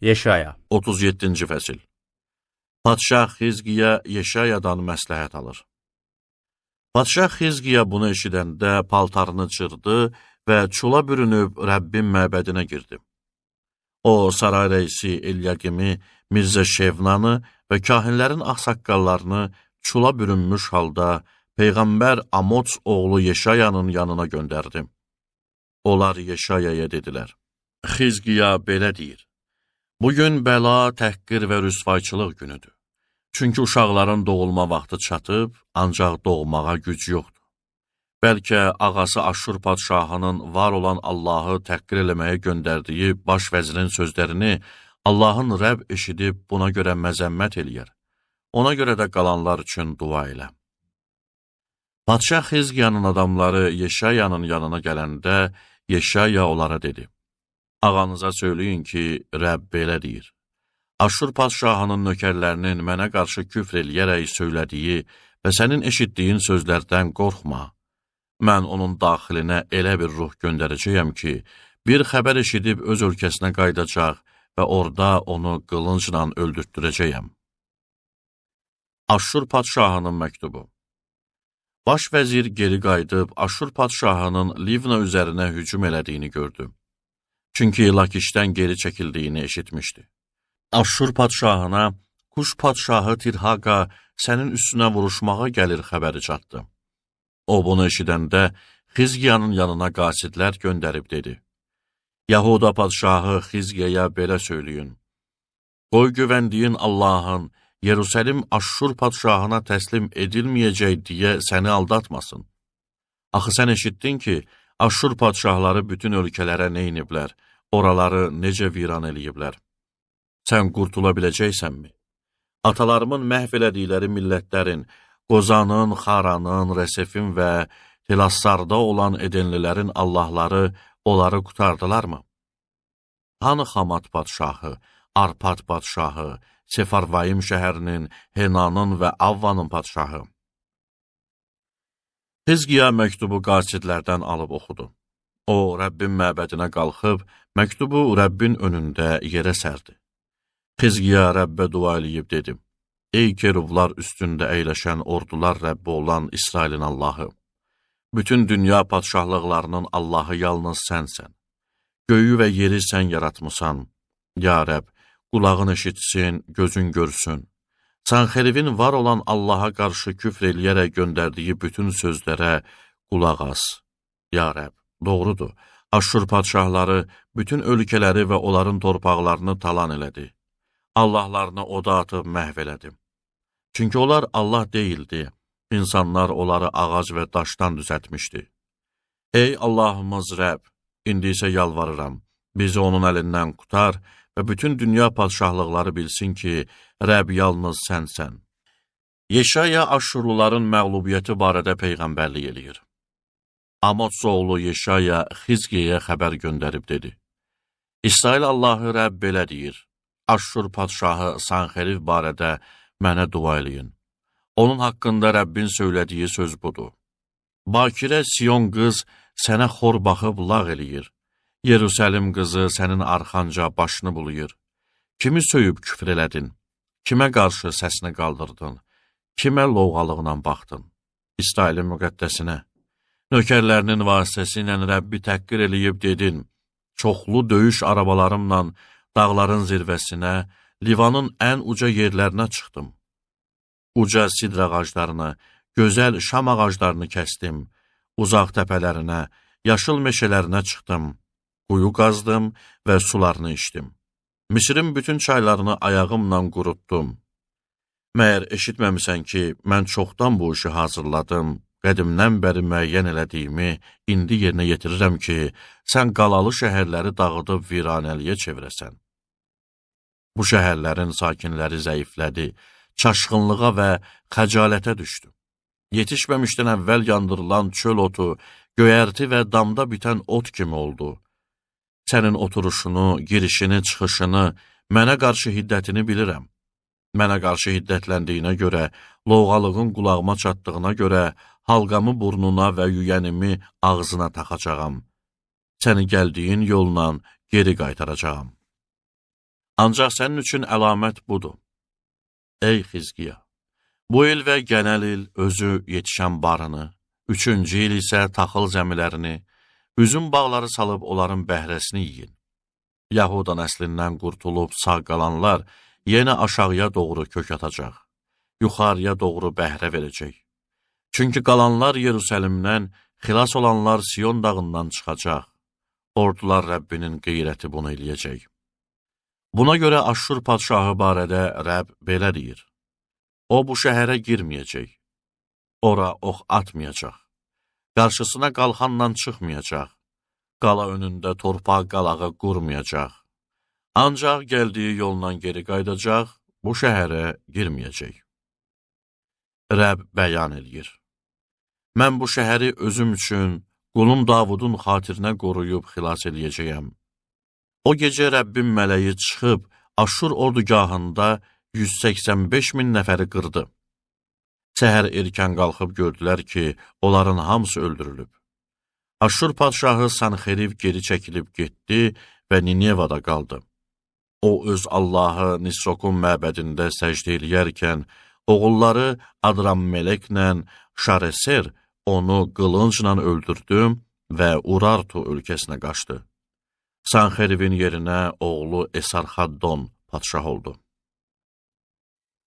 Yeşaya 37-ci fəsil. Padşah Xizqiya Yeşayadan məsləhət alır. Padşah Xizqiya bunu eşidəndə paltarını çırdı və çula bürünüb Rəbbin məbədinə girdi. O, saray rəisi İlyaqimi, Mirzə Şevnanı və kahinlərin ağsaqqallarını çula bürünmüş halda Peyğəmbər Amots oğlu Yeşayanın yanına göndərdi. Onlar Yeşayaya dedilər: Xizqiya belə deyir: Bugün bəla, təhqir və rüsvayçılıq günüdür. Çünki uşaqların doğulma vaxtı çatıb, ancaq doğmağa güc yoxdur. Bəlkə ağası Aşur padşahının var olan Allahı təhqir eləməyə göndərdiyi baş vəzirin sözlərini Allahın Rəbb eşidib buna görə məzəmmət eləyər. Ona görə də qalanlar üçün dua elə. Padşah Xizqiyanın adamları Yeşayanın yanına gələndə Yeşaya onlara dedi: Ağanıza söyləyin ki, Rəbb belə deyir: Aşur padşahının nökərlərinin mənə qarşı küfr eləyərək söylədiyi və sənin eşitdiyin sözlərdən qorxma. Mən onun daxilinə elə bir ruh göndərəcəyəm ki, bir xəbər eşidib öz ölkəsinə qayıdacaq və orada onu qılıncla öldürtdürəcəyəm. Aşur padşahının məktubu. Baş vəzir geri qayıdıb Aşur padşahının Livna üzərinə hücum elədiyini gördü. Çünki Lakişdən geri çəkildiyini eşitmişdi. Aşur padşahına, Kuş padşahı Tirhaqa sənin üstünə vuruşmağa gəlir xəbəri çatdı. O bunu eşidəndə Xizqiyanın yanına qasidlər göndərib dedi: Yahuda padşahı Xizqiyaya belə söyləyin: Qoy güvəndiyin Allahın Yerusəlim Aşur padşahına təslim edilməyəcək deyə səni aldatmasın. Axı sən eşitdin ki, Aşur padşahları bütün ölkələrə neyniblər, oraları necə viran eləyiblər. Sən qurtula biləcəksənmi? Atalarımın məhv elədikləri millətlərin, Qozanın, Xaranın, Rəsefin və Telassarda olan Edenlilərin Allahları onları qurtardılarmı? Hanı Xamat padşahı, Arpad padşahı, Sefarvayim şəhərinin, Henanın və Avvanın padşahı? Xizqiya məktubu qasidlərdən alıb oxudu. O, Rəbbin məbədinə qalxıb, məktubu Rəbbin önündə yerə sərdi. Xizqiya Rəbbə dua eləyib dedi: Ey keruvlar üstündə əyləşən ordular Rəbbi olan İsrailin Allahı! Bütün dünya padşahlıqlarının Allahı yalnız sənsən. Göyü və yeri sən yaratmısan. Ya Rəbb, qulağın eşitsin, gözün görsün. Sanxerivin var olan Allaha qarşı küfr eləyərək göndərdiyi bütün sözlərə qulaq as. Ya Rəbb, doğrudur, Aşur padşahları bütün ölkələri və onların torpaqlarını talan elədi. Allahlarını oda atıb məhv elədi. Çünki onlar Allah deyildi, insanlar onları ağac və daşdan düzəltmişdi. Ey Allahımız Rəbb, indi isə yalvarıram, bizi onun əlindən qutar və bütün dünya padşahlıqları bilsin ki, Rəbb yalnız sənsən. Yeşaya Aşurluların məğlubiyyəti barədə peyğəmbərlik eləyir. Amots oğlu Yeşaya Xizqiyaya xəbər göndərib dedi: İsrail Allahı Rəbb belə deyir: Aşur padşahı Sanxeriv barədə mənə dua eləyin. Onun haqqında Rəbbin söylədiyi söz budur: Bakirə Sion qız sənə xor baxıb lağ eləyir. Yerusəlim qızı sənin arxanca başını bulayır. Kimi söyüb küfr elədin? Kimə qarşı səsini qaldırdın? Kimə lovğalıqla baxdın? İsrailin müqəddəsinə. Nökərlərinin vasitəsilə Rəbbi təhqir eləyib dedin: Çoxlu döyüş arabalarımla dağların zirvəsinə, Livanın ən uca yerlərinə çıxdım. Uca sidr ağaclarını, gözəl şam ağaclarını kəsdim. Uzaq təpələrinə, yaşıl meşələrinə çıxdım. Quyu qazdım və sularını içdim. Misirin bütün çaylarını ayağımla qurutdum. Məyər eşitməmisən ki, mən çoxdan bu işi hazırladım, qədimdən bəri müəyyən elədiyimi indi yerinə yetirirəm ki, sən qalalı şəhərləri dağıdıb viranəliyə çevirəsən. Bu şəhərlərin sakinləri zəiflədi, çaşqınlığa və xəcalətə düşdü. Yetişməmişdən əvvəl yandırılan çöl otu, göyərti və damda bitən ot kimi oldu. Sənin oturuşunu, girişini, çıxışını, mənə qarşı hiddətini bilirəm. Mənə qarşı hiddətləndiyinə görə, lovğalığın qulağıma çatdığına görə, halqamı burnuna və yüyənimi ağzına taxacağam. Səni gəldiyin yolla geri qaytaracağam. Ancaq sənin üçün əlamət budur. Ey Xizqiya, bu il və gələn il özü yetişən barını, 3-cü il isə taxıl zəmilərini, üzüm bağları salıb onların bəhrəsini yiyin. Yahuda nəslindən qurtulub sağ qalanlar yenə aşağıya doğru kök atacaq, yuxarıya doğru bəhrə verəcək. Çünki qalanlar Yerusəlimdən, xilas olanlar Siyon dağından çıxacaq. Ordular Rəbbinin qeyrəti bunu eləyəcək. Buna görə Aşşur padşahı barədə Rəbb belə deyir. O bu şəhərə girməyəcək. Ora ox atmayacaq. Qarşısına qalxanla çıxmayacaq. Qala önündə torpaq qalağı qurmayacaq. Ancaq gəldiyi yolla geri qaydacaq, bu şəhərə girməyəcək. Rəbb bəyan edir. Mən bu şəhəri özüm üçün, qulum Davudun xatirinə qoruyub xilas eləyəcəyəm. O gecə Rəbbin mələyi çıxıb, Aşşur ordugahında 185 min nəfəri qırdı. Səhər erkən qalxıb gördülər ki, onların hamısı öldürülüb. Aşşur padşahı Sanxeriv geri çəkilib getdi və Ninevada qaldı. O öz Allahı Nisrokun məbədində səcdə eləyərkən, oğulları Adrammeleklə Şareser onu qılıncla öldürdü və Urartu ölkəsinə qaçdı. Sanxerivin yerinə oğlu Esarhaddon padşah oldu.